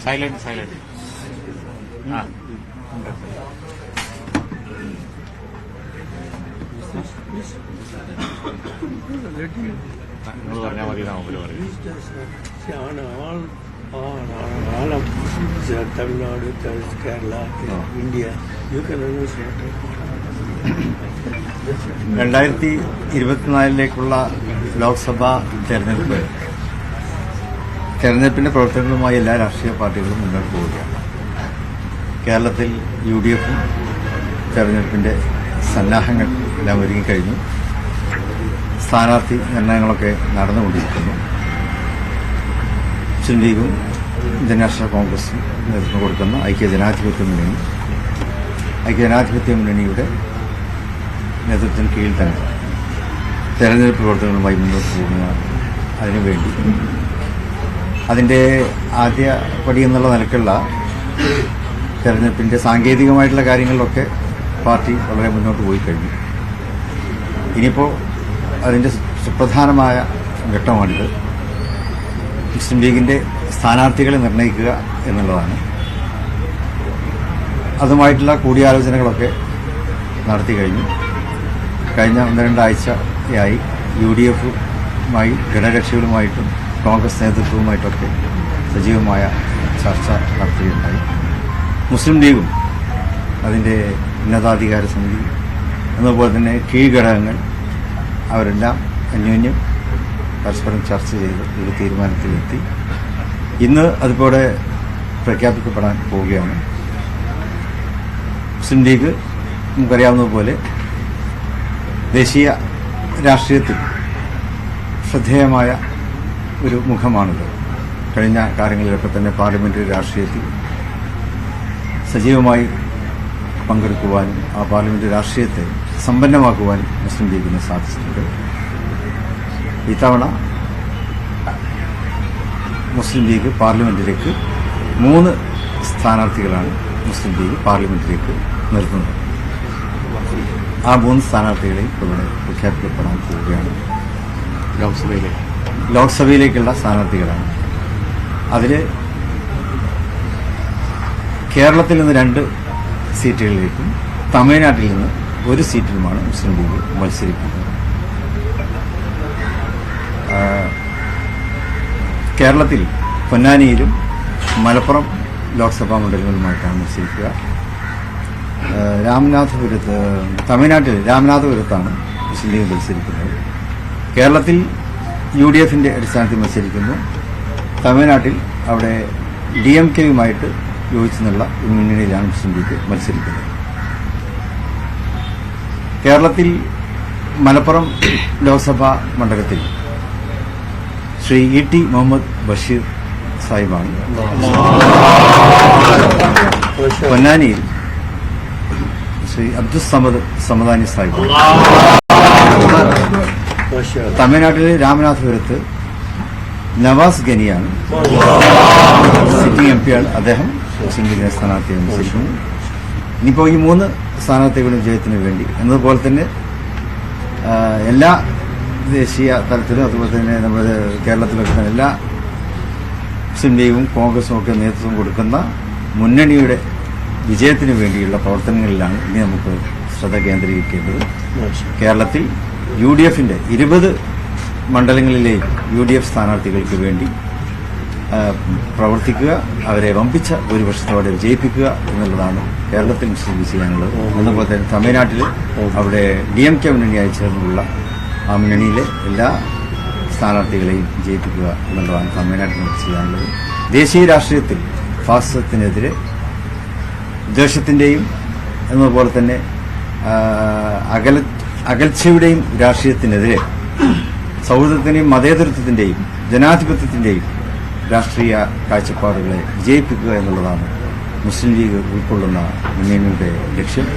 Silent ആ നിങ്ങൾ പറഞ്ഞാൽ മതി നമുക്ക് പറയും. Tamil Nadu, Kerala, India, U K 2024 Lok Sabha തെരഞ്ഞെടുപ്പിന്റെ പ്രവർത്തനങ്ങളുമായി എല്ലാ രാഷ്ട്രീയ പാർട്ടികളും മുന്നോട്ട് പോവുകയാണ്. കേരളത്തിൽ UDF തെരഞ്ഞെടുപ്പിന്റെ സന്നാഹങ്ങൾ എല്ലാം ഒരുങ്ങിക്കഴിഞ്ഞു. സ്ഥാനാർത്ഥി നിർണയങ്ങളൊക്കെ നടന്നുകൊണ്ടിരിക്കുന്നു. മുസ്ലിം ലീഗും ഇന്ത്യൻ നാഷണൽ കോൺഗ്രസും നേതൃത്വം കൊടുക്കുന്ന ഐക്യജനാധിപത്യ മുന്നണിയുടെ നേതൃത്വത്തിന് കീഴിൽ തന്നെ തെരഞ്ഞെടുപ്പ് പ്രവർത്തനങ്ങളുമായി മുന്നോട്ട് പോകുന്ന അതിനുവേണ്ടി അതിൻ്റെ ആദ്യ പടി എന്നുള്ള നിലക്കുള്ള തെരഞ്ഞെടുപ്പിൻ്റെ സാങ്കേതികമായിട്ടുള്ള കാര്യങ്ങളിലൊക്കെ പാർട്ടി വളരെ മുന്നോട്ട് പോയി കഴിഞ്ഞു. ഇനിയിപ്പോൾ അതിൻ്റെ സുപ്രധാനമായ ഘട്ടമാണിത്. മുസ്ലിം ലീഗിൻ്റെ സ്ഥാനാർത്ഥികളെ നിർണ്ണയിക്കുക എന്നുള്ളതാണ്. അതുമായിട്ടുള്ള കൂടിയാലോചനകളൊക്കെ നടത്തി കഴിഞ്ഞു. കഴിഞ്ഞ 1-2 ആഴ്ചയായി UDFുമായി ഘടകകക്ഷികളുമായിട്ടും കോൺഗ്രസ് നേതൃത്വവുമായിട്ടൊക്കെ സജീവമായ ചർച്ച നടത്തുകയുണ്ടായി. മുസ്ലിം ലീഗും അതിൻ്റെ ഉന്നതാധികാര സമിതി അതുപോലെ തന്നെ കീഴ്ഘടകങ്ങൾ അവരെല്ലാം അന്യോന്യം പരസ്പരം ചർച്ച ചെയ്ത് ഒരു തീരുമാനത്തിലെത്തി. ഇന്ന് അതിപ്പോടെ പ്രഖ്യാപിക്കപ്പെടാൻ പോവുകയാണ്. മുസ്ലിം ലീഗ് നമുക്കറിയാവുന്നതുപോലെ ദേശീയ രാഷ്ട്രീയത്തിൽ ശ്രദ്ധേയമായ ഒരു മുഖമാണിത്. കഴിഞ്ഞ കാലങ്ങളിലൊക്കെ തന്നെ പാർലമെന്ററി രാഷ്ട്രീയത്തിൽ സജീവമായി പങ്കെടുക്കുവാനും ആ പാർലമെന്റ് രാഷ്ട്രീയത്തെ സമ്പന്നമാക്കുവാനും മുസ്ലിം ലീഗിന് സാധിച്ചിട്ടുണ്ട്. ഇത്തവണ മുസ്ലിം ലീഗ് പാർലമെന്റിലേക്ക് 3 സ്ഥാനാർത്ഥികളാണ് മുസ്ലിം ലീഗ് പാർലമെന്റിലേക്ക് നിർത്തുന്നത്. ആ 3 സ്ഥാനാർത്ഥികളെയും ഇവിടെ പ്രഖ്യാപിക്കപ്പെടാൻ പോവുകയാണ്. ലോക്സഭയിലേക്കുള്ള സ്ഥാനാർത്ഥികളാണ്. അതിൽ കേരളത്തിൽ നിന്ന് 2 സീറ്റുകളിലേക്കും തമിഴ്നാട്ടിൽ നിന്ന് 1 സീറ്റിലുമാണ് മുസ്ലിം ലീഗ് മത്സരിക്കുന്നത്. കേരളത്തിൽ പൊന്നാനിയിലും മലപ്പുറം ലോക്സഭാ മണ്ഡലങ്ങളുമായിട്ടാണ് മത്സരിക്കുക. തമിഴ്നാട്ടിൽ രാമനാഥപുരത്താണ് മുസ്ലിം ലീഗ് മത്സരിക്കുന്നത്. കേരളത്തിൽ UDFന്റെ അടിസ്ഥാനത്തിൽ മത്സരിക്കുന്നു. തമിഴ്നാട്ടിൽ അവിടെ DMKയുമായിട്ട് യോജിച്ചെന്നുള്ള ഒരു മുന്നണിയിലാണ് മുസ്ലിം ലീഗ് മത്സരിക്കുന്നത്. കേരളത്തിൽ മലപ്പുറം ലോക്സഭാ മണ്ഡലത്തിൽ ശ്രീ E.T. മുഹമ്മദ് ബഷീർ സാഹിബാണ്. പൊന്നാനിയിൽ ശ്രീ അബ്ദുൽ സമദ് സമദാനി സാഹിബാണ്. തമിഴ്നാട്ടിലെ രാമനാഥപുരത്ത് നവാസ് ഗനിയാണ് സിറ്റിംഗ് MP ആണ്. അദ്ദേഹം മുസ്ലിം ലീഗിനെ സ്ഥാനാർത്ഥിയെ മത്സരിക്കുന്നു. ഇനിയിപ്പോൾ ഈ 3 സ്ഥാനാർത്ഥികളുടെ വിജയത്തിന് വേണ്ടി എന്നതുപോലെ തന്നെ എല്ലാ ദേശീയ തലത്തിലും അതുപോലെ തന്നെ നമ്മുടെ കേരളത്തിലൊക്കെ തന്നെ എല്ലാ മുസ്ലിം ലീഗും കോൺഗ്രസും ഒക്കെ നേതൃത്വം കൊടുക്കുന്ന മുന്നണിയുടെ വിജയത്തിന് വേണ്ടിയുള്ള പ്രവർത്തനങ്ങളിലാണ് ഇനി നമുക്ക് ശ്രദ്ധ കേന്ദ്രീകരിക്കേണ്ടത്. കേരളത്തിൽ UDFന്റെ 20 മണ്ഡലങ്ങളിലെയും UDF സ്ഥാനാർത്ഥികൾക്ക് വേണ്ടി പ്രവർത്തിക്കുക, അവരെ വമ്പിച്ച ഭൂരിപക്ഷത്തോടെ വിജയിപ്പിക്കുക എന്നുള്ളതാണ് കേരളത്തിൽ മുസ്ലിം ലീഗ് ചെയ്യാനുള്ളത്. അതുപോലെ തന്നെ തമിഴ്നാട്ടിൽ അവിടെ DMK മുന്നണിയായി ചേർന്നുള്ള ആ മുന്നണിയിലെ എല്ലാ സ്ഥാനാർത്ഥികളെയും വിജയിപ്പിക്കുക എന്നുള്ളതാണ് തമിഴ്നാട്ടിൽ ചെയ്യാനുള്ളത്. ദേശീയ രാഷ്ട്രീയത്തിൽ ഫാസിസത്തിനെതിരെ ദ്വേഷത്തിന്റെയും എന്നതുപോലെ തന്നെ അകൽച്ചയുടെയും രാഷ്ട്രീയത്തിനെതിരെ സൗഹൃദത്തിന്റെയും മതേതരത്വത്തിന്റെയും ജനാധിപത്യത്തിന്റെയും രാഷ്ട്രീയ കാഴ്ചപ്പാടുകളെ വിജയിപ്പിക്കുക എന്നുള്ളതാണ് മുസ്ലിം ലീഗ് ഉൾക്കൊള്ളുന്ന മുന്നണിയുടെ ലക്ഷ്യം.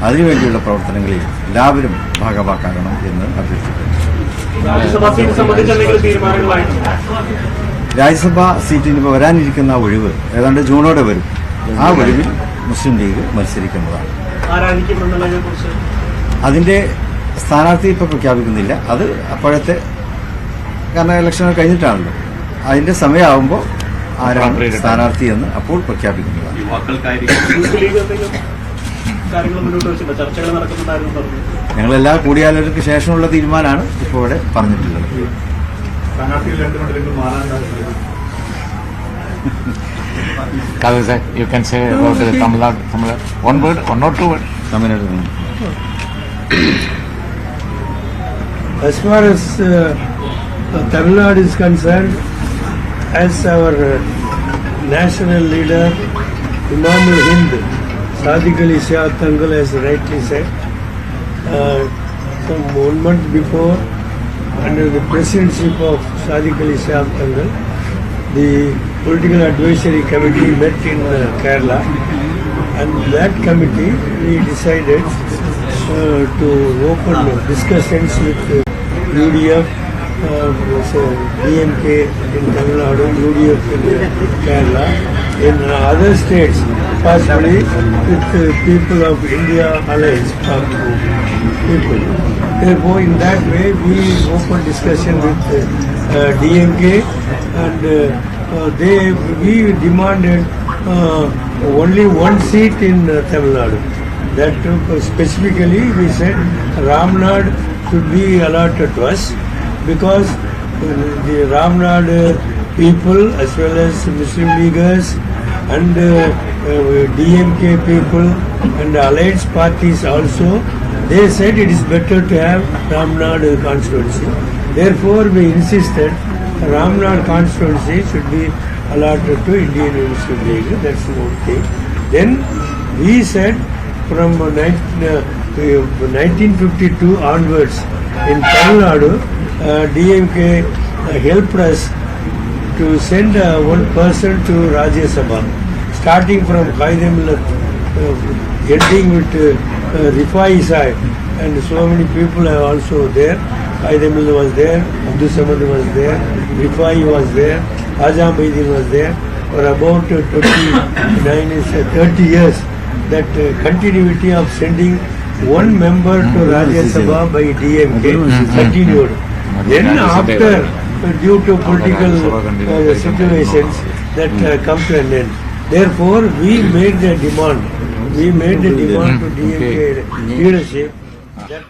അതിനുവേണ്ടിയുള്ള പ്രവർത്തനങ്ങളിൽ എല്ലാവരും ഭാഗമാക്കാകണം എന്ന് അഭ്യർത്ഥിക്കുന്നു. രാജ്യസഭാ സീറ്റിന് വരാനിരിക്കുന്ന ഒഴിവ് ഏതാണ്ട് ജൂണോടെ വരും. ആ ഒഴിവിൽ മുസ്ലിം ലീഗ് മത്സരിക്കുന്നതാണ്. അതിന്റെ സ്ഥാനാർത്ഥി ഇപ്പോൾ പ്രഖ്യാപിക്കുന്നില്ല. അത് അപ്പോഴത്തെ കാരണം ഇലക്ഷനുകൾ കഴിഞ്ഞിട്ടാണല്ലോ. അതിന്റെ സമയമാകുമ്പോൾ ആരാണ് സ്ഥാനാർത്ഥി എന്ന് അപ്പോൾ പ്രഖ്യാപിക്കുന്നതാണ്. ഞങ്ങളെല്ലാ കൂടിയാലോചനയ്ക്ക് ശേഷമുള്ള തീരുമാനമാണ് ഇപ്പോൾ ഇവിടെ പറഞ്ഞിട്ടുള്ളത്. Kadu sir, you can say about the Tamil Nadu. One word or not two words? Tamil Nadu As far as Tamil Nadu is concerned, as our national leader, Imamul Hind, Sadiq Ali Shah Tangal has rightly said, some 1 month before, under the presidency of Sadiq Ali Shah Tangal, the political advisory committee met in Kerala, and that committee we decided to open discussions with UDF, DMK in Tamil Nadu, UDF in Kerala, in other states, possibly with people of India Alliance people. Therefore, in that way, we opened discussion with DMK, and we demanded only one seat in Tamil Nadu. That specifically we said Ramnad should be allotted to us, because the Ramnad people as well as Muslim Leaguers and DMK people and alliance parties also, they said it is better to have Ramnad constituency. Therefore, we insisted Ramnad constituency should be allotted to Indian Muslim League. That's one thing. Then we said from 1952 onwards in Tamil Nadu, DMK helped us to send one person to Rajya Sabha, starting from Qaidamillat, ending with Rifai Sahib, and so many people are also there. Qaidamillat was there, Abdul Samad was there, Rifai was there, Azam Baidin was there. For about 30 years, that continuity of sending one member to Rajya Sabha by DMK continued. Then after, due to political situations, that come to an end. Therefore, we made the demand to DMK leadership that